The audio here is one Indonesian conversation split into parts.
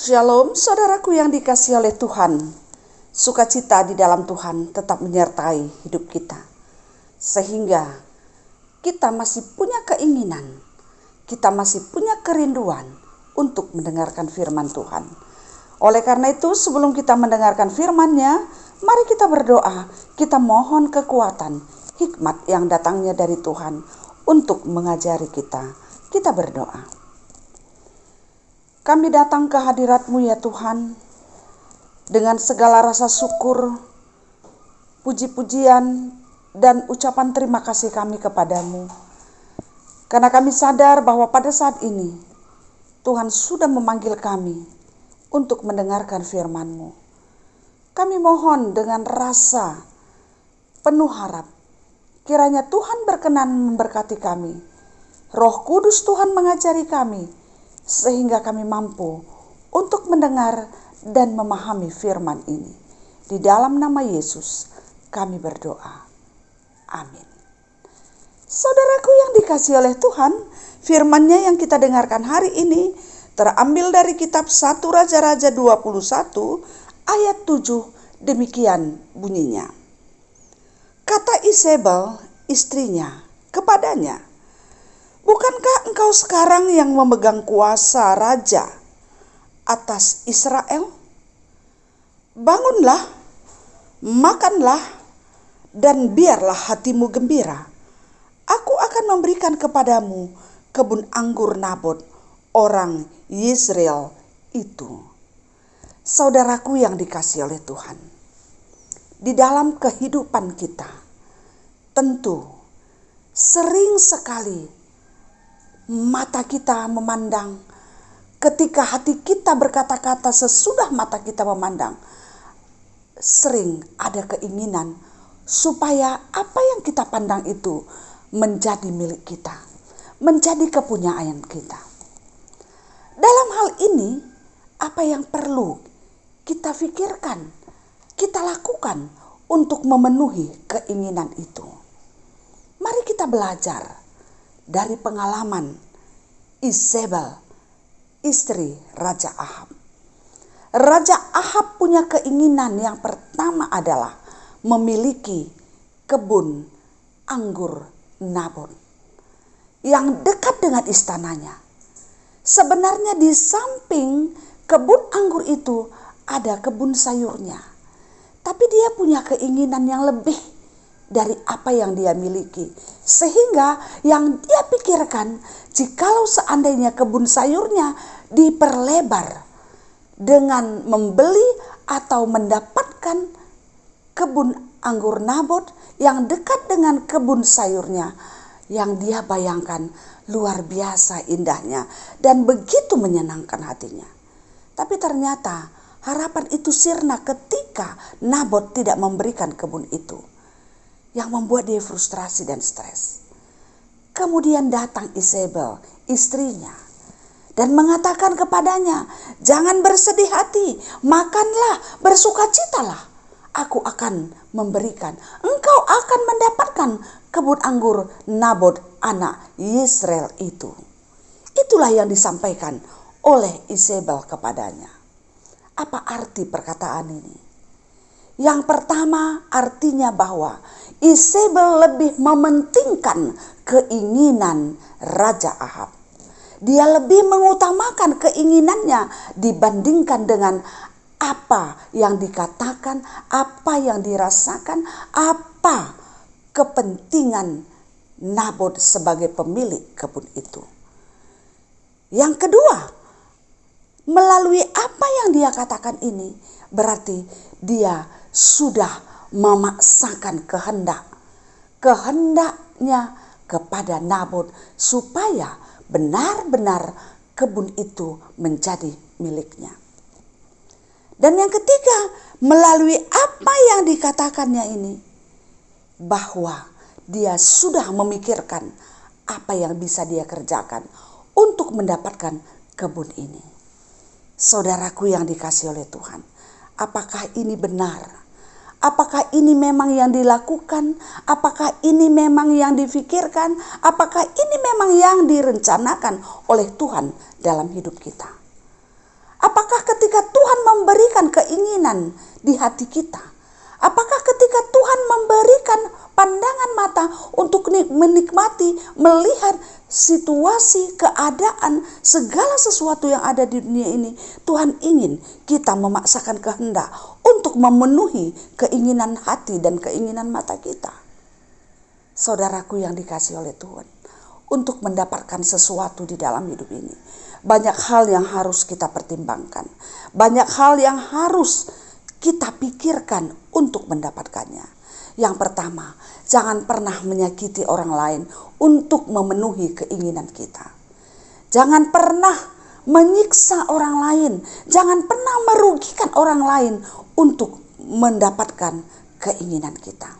Shalom saudaraku yang dikasihi oleh Tuhan. Sukacita di dalam Tuhan tetap menyertai hidup kita. Sehingga kita masih punya keinginan, kita masih punya kerinduan untuk mendengarkan firman Tuhan. Oleh karena itu sebelum kita mendengarkan firman-Nya, mari kita berdoa, kita mohon kekuatan, hikmat yang datangnya dari Tuhan untuk mengajari kita. Kita berdoa. Kami datang ke hadirat-Mu ya Tuhan, dengan segala rasa syukur, puji-pujian, dan ucapan terima kasih kami kepadamu. Karena kami sadar bahwa pada saat ini, Tuhan sudah memanggil kami untuk mendengarkan firman-Mu. Kami mohon dengan rasa penuh harap, kiranya Tuhan berkenan memberkati kami. Roh Kudus Tuhan mengajari kami, sehingga kami mampu untuk mendengar dan memahami firman ini. Di dalam nama Yesus kami berdoa. Amin. Saudaraku yang dikasihi oleh Tuhan, firman-Nya yang kita dengarkan hari ini terambil dari kitab 1 Raja-Raja 21 ayat 7, demikian bunyinya. Kata Isabel istrinya kepadanya, "Bukankah engkau sekarang yang memegang kuasa raja atas Israel? Bangunlah, makanlah, dan biarlah hatimu gembira. Aku akan memberikan kepadamu kebun anggur Nabot, orang Yezreel itu." Saudaraku yang dikasihi oleh Tuhan, di dalam kehidupan kita, tentu sering sekali mata kita memandang, ketika hati kita berkata-kata sesudah mata kita memandang, sering ada keinginan supaya apa yang kita pandang itu menjadi milik kita, menjadi kepunyaan kita. Dalam hal ini, apa yang perlu kita pikirkan, kita lakukan untuk memenuhi keinginan itu? Mari kita belajar dari pengalaman Isabel, istri Raja Ahab. Raja Ahab punya keinginan yang pertama adalah memiliki kebun anggur Nabot yang dekat dengan istananya. Sebenarnya di samping kebun anggur itu ada kebun sayurnya, tapi dia punya keinginan yang lebih dari apa yang dia miliki. Sehingga yang dia pikirkan, jikalau seandainya kebun sayurnya diperlebar dengan membeli atau mendapatkan kebun anggur Nabot yang dekat dengan kebun sayurnya, yang dia bayangkan luar biasa indahnya dan begitu menyenangkan hatinya. Tapi ternyata harapan itu sirna ketika Nabot tidak memberikan kebun itu, yang membuat dia frustrasi dan stres. Kemudian datang Isabel, istrinya, dan mengatakan kepadanya, "Jangan bersedih hati, makanlah, bersukacitalah. Aku akan memberikan, engkau akan mendapatkan kebun anggur Nabot anak Yezreel itu." Itulah yang disampaikan oleh Isabel kepadanya. Apa arti perkataan ini? Yang pertama, artinya bahwa Isabel lebih mementingkan keinginan Raja Ahab. Dia lebih mengutamakan keinginannya dibandingkan dengan apa yang dikatakan, apa yang dirasakan, apa kepentingan Nabot sebagai pemilik kebun itu. Yang kedua, melalui apa yang dia katakan ini, berarti dia sudah memaksakan kehendaknya kepada Nabot supaya benar-benar kebun itu menjadi miliknya. Dan yang ketiga, melalui apa yang dikatakannya ini, bahwa dia sudah memikirkan apa yang bisa dia kerjakan untuk mendapatkan kebun ini. Saudaraku yang dikasihi oleh Tuhan, apakah ini benar? Apakah ini memang yang dilakukan? Apakah ini memang yang difikirkan? Apakah ini memang yang direncanakan oleh Tuhan dalam hidup kita? Apakah ketika keinginan di hati kita? Apakah ketika Tuhan memberikan pandangan mata untuk menikmati, melihat situasi, keadaan, segala sesuatu yang ada di dunia ini, Tuhan ingin kita memaksakan kehendak untuk memenuhi keinginan hati dan keinginan mata kita? Saudaraku yang dikasihi oleh Tuhan, untuk mendapatkan sesuatu di dalam hidup ini, banyak hal yang harus kita pertimbangkan, banyak hal yang harus kita pikirkan untuk mendapatkannya. Yang pertama, jangan pernah menyakiti orang lain untuk memenuhi keinginan kita. Jangan pernah menyiksa orang lain, jangan pernah merugikan orang lain untuk mendapatkan keinginan kita.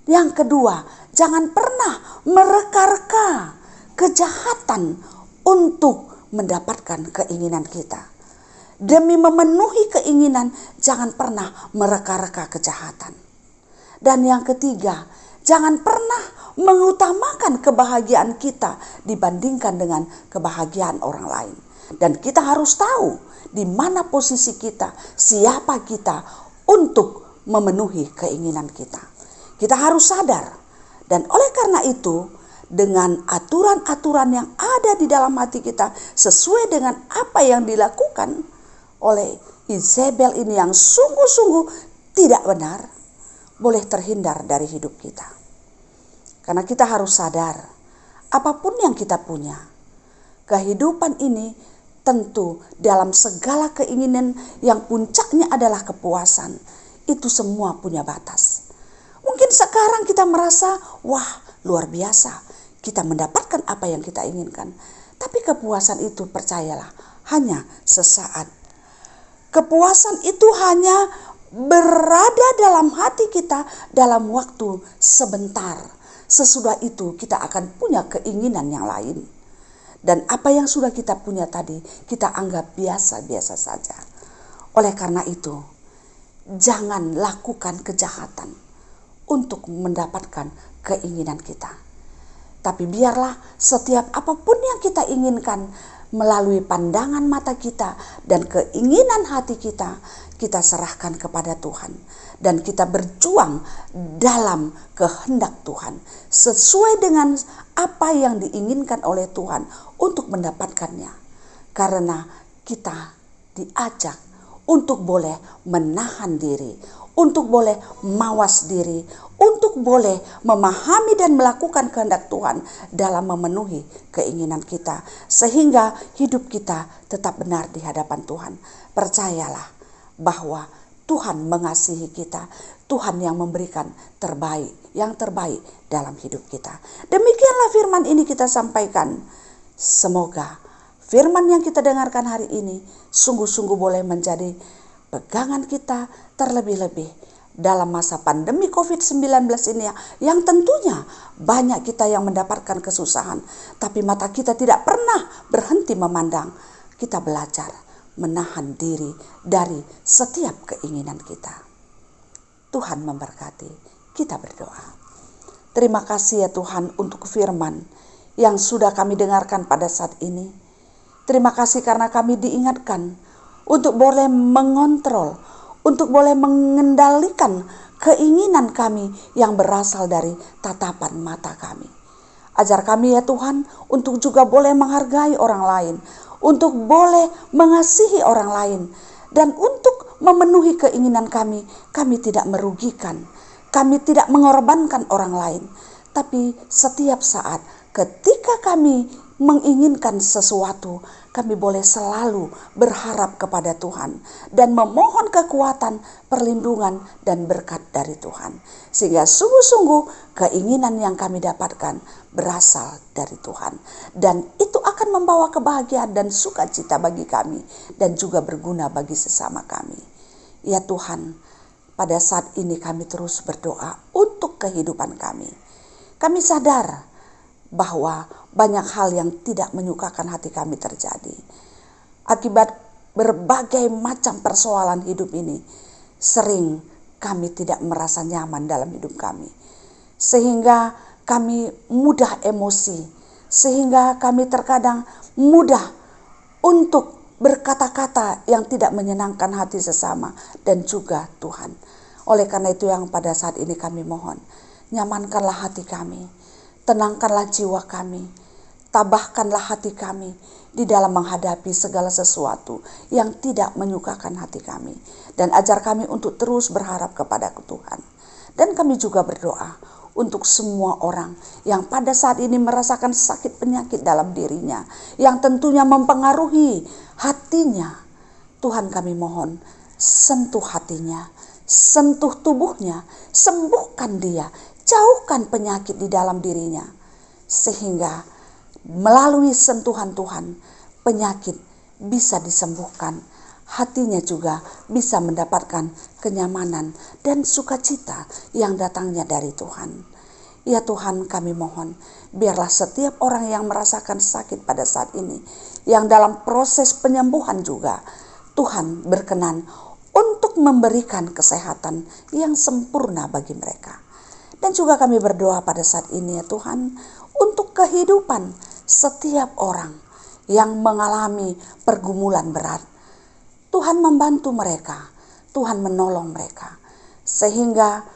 Yang kedua, jangan pernah mereka-reka kejahatan untuk mendapatkan keinginan kita. Demi memenuhi keinginan, jangan pernah mereka-reka kejahatan. Dan yang ketiga, jangan pernah mengutamakan kebahagiaan kita dibandingkan dengan kebahagiaan orang lain. Dan kita harus tahu di mana posisi kita, siapa kita untuk memenuhi keinginan kita. Kita harus sadar. Dan oleh karena itu, dengan aturan-aturan yang ada di dalam hati kita sesuai dengan apa yang dilakukan oleh Izebel ini yang sungguh-sungguh tidak benar, boleh terhindar dari hidup kita. Karena kita harus sadar, apapun yang kita punya, kehidupan ini tentu dalam segala keinginan yang puncaknya adalah kepuasan, itu semua punya batas. Mungkin sekarang kita merasa, wah luar biasa, kita mendapatkan apa yang kita inginkan. Tapi kepuasan itu percayalah, hanya sesaat. Kepuasan itu hanya berada dalam hati kita dalam waktu sebentar. Sesudah itu kita akan punya keinginan yang lain. Dan apa yang sudah kita punya tadi, kita anggap biasa-biasa saja. Oleh karena itu, jangan lakukan kejahatan untuk mendapatkan keinginan kita. Tapi biarlah setiap apapun yang kita inginkan melalui pandangan mata kita dan keinginan hati kita, kita serahkan kepada Tuhan. Dan kita berjuang dalam kehendak Tuhan, sesuai dengan apa yang diinginkan oleh Tuhan untuk mendapatkannya. Karena kita diajak untuk boleh menahan diri, untuk boleh mawas diri, untuk boleh memahami dan melakukan kehendak Tuhan dalam memenuhi keinginan kita. Sehingga hidup kita tetap benar di hadapan Tuhan. Percayalah bahwa Tuhan mengasihi kita. Tuhan yang memberikan yang terbaik dalam hidup kita. Demikianlah firman ini kita sampaikan. Semoga firman yang kita dengarkan hari ini sungguh-sungguh boleh menjadi pegangan kita terlebih-lebih dalam masa pandemi COVID-19 ini yang tentunya banyak kita yang mendapatkan kesusahan. Tapi mata kita tidak pernah berhenti memandang. Kita belajar menahan diri dari setiap keinginan kita. Tuhan memberkati. Kita berdoa. Terima kasih ya Tuhan untuk firman yang sudah kami dengarkan pada saat ini. Terima kasih karena kami diingatkan untuk boleh mengontrol, untuk boleh mengendalikan keinginan kami yang berasal dari tatapan mata kami. Ajar kami ya Tuhan untuk juga boleh menghargai orang lain, untuk boleh mengasihi orang lain, dan untuk memenuhi keinginan kami tidak merugikan, kami tidak mengorbankan orang lain. Tapi setiap saat ketika kami menginginkan sesuatu, kami boleh selalu berharap kepada Tuhan dan memohon kekuatan, perlindungan, dan berkat dari Tuhan. Sehingga sungguh-sungguh keinginan yang kami dapatkan berasal dari Tuhan. Dan itu akan membawa kebahagiaan dan sukacita bagi kami dan juga berguna bagi sesama kami. Ya Tuhan, pada saat ini kami terus berdoa untuk kehidupan kami. Kami sadar bahwa banyak hal yang tidak menyukakan hati kami terjadi. Akibat berbagai macam persoalan hidup ini, sering kami tidak merasa nyaman dalam hidup kami. Sehingga kami mudah emosi, sehingga kami terkadang mudah untuk berkata-kata yang tidak menyenangkan hati sesama dan juga Tuhan. Oleh karena itu yang pada saat ini kami mohon, nyamankanlah hati kami, tenangkanlah jiwa kami, tabahkanlah hati kami di dalam menghadapi segala sesuatu yang tidak menyukakan hati kami. Dan ajar kami untuk terus berharap kepada Tuhan. Dan kami juga berdoa untuk semua orang yang pada saat ini merasakan sakit penyakit dalam dirinya, yang tentunya mempengaruhi hatinya. Tuhan kami mohon, sentuh hatinya, sentuh tubuhnya, sembuhkan dia, jauhkan penyakit di dalam dirinya. Sehingga melalui sentuhan Tuhan, penyakit bisa disembuhkan. Hatinya juga bisa mendapatkan kenyamanan dan sukacita yang datangnya dari Tuhan. Ya Tuhan, kami mohon, biarlah setiap orang yang merasakan sakit pada saat ini, yang dalam proses penyembuhan juga, Tuhan berkenan untuk memberikan kesehatan yang sempurna bagi mereka. Dan juga kami berdoa pada saat ini ya Tuhan, untuk kehidupan setiap orang yang mengalami pergumulan berat. Tuhan membantu mereka, Tuhan menolong mereka, sehingga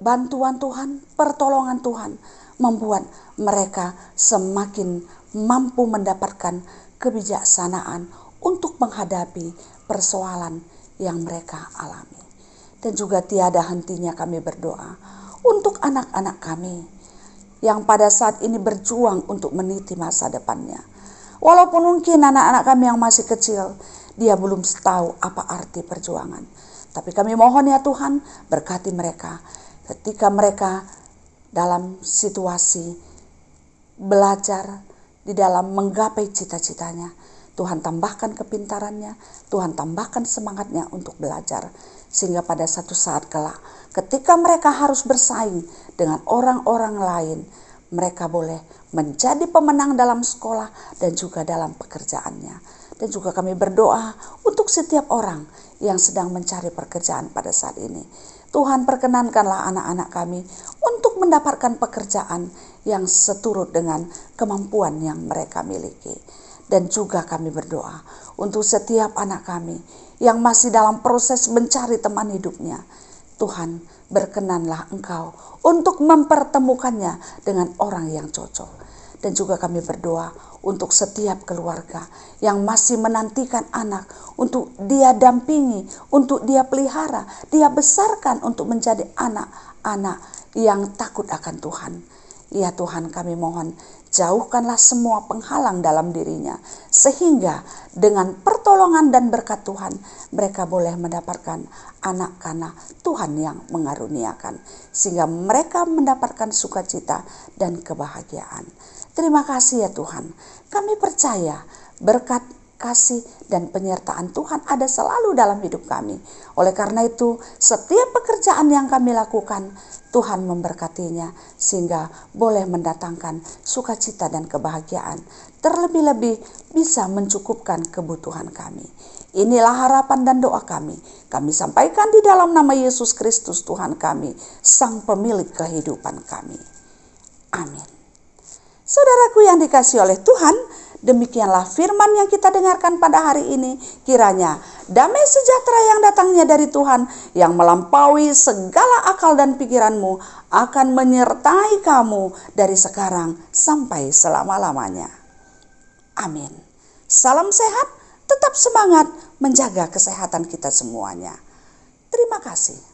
bantuan Tuhan, pertolongan Tuhan membuat mereka semakin mampu mendapatkan kebijaksanaan untuk menghadapi persoalan yang mereka alami. Dan juga tiada hentinya kami berdoa untuk anak-anak kami yang pada saat ini berjuang untuk meniti masa depannya. Walaupun mungkin anak-anak kami yang masih kecil, dia belum tahu apa arti perjuangan. Tapi kami mohon ya Tuhan, berkati mereka ketika mereka dalam situasi belajar, di dalam menggapai cita-citanya. Tuhan tambahkan kepintarannya, Tuhan tambahkan semangatnya untuk belajar. Sehingga pada satu saat kelak, ketika mereka harus bersaing dengan orang-orang lain, mereka boleh menjadi pemenang dalam sekolah dan juga dalam pekerjaannya. Dan juga kami berdoa untuk setiap orang yang sedang mencari pekerjaan pada saat ini. Tuhan perkenankanlah anak-anak kami untuk mendapatkan pekerjaan yang seturut dengan kemampuan yang mereka miliki. Dan juga kami berdoa untuk setiap anak kami yang masih dalam proses mencari teman hidupnya. Tuhan, berkenanlah Engkau untuk mempertemukannya dengan orang yang cocok. Dan juga kami berdoa untuk setiap keluarga yang masih menantikan anak untuk dia dampingi, untuk dia pelihara, dia besarkan untuk menjadi anak-anak yang takut akan Tuhan. Ya Tuhan, kami mohon, jauhkanlah semua penghalang dalam dirinya, sehingga dengan pertolongan dan berkat Tuhan, mereka boleh mendapatkan anak-anak Tuhan yang mengaruniakan, sehingga mereka mendapatkan sukacita dan kebahagiaan. Terima kasih ya Tuhan, kami percaya berkat, kasih, dan penyertaan Tuhan ada selalu dalam hidup kami. Oleh karena itu, setiap pekerjaan yang kami lakukan, Tuhan memberkatinya sehingga boleh mendatangkan sukacita dan kebahagiaan. Terlebih-lebih bisa mencukupkan kebutuhan kami. Inilah harapan dan doa kami. Kami sampaikan di dalam nama Yesus Kristus Tuhan kami, Sang Pemilik kehidupan kami. Amin. Saudaraku yang dikasihi oleh Tuhan, demikianlah firman yang kita dengarkan pada hari ini. Kiranya damai sejahtera yang datangnya dari Tuhan, yang melampaui segala akal dan pikiranmu, akan menyertai kamu dari sekarang sampai selama-lamanya. Amin. Salam sehat, tetap semangat menjaga kesehatan kita semuanya. Terima kasih.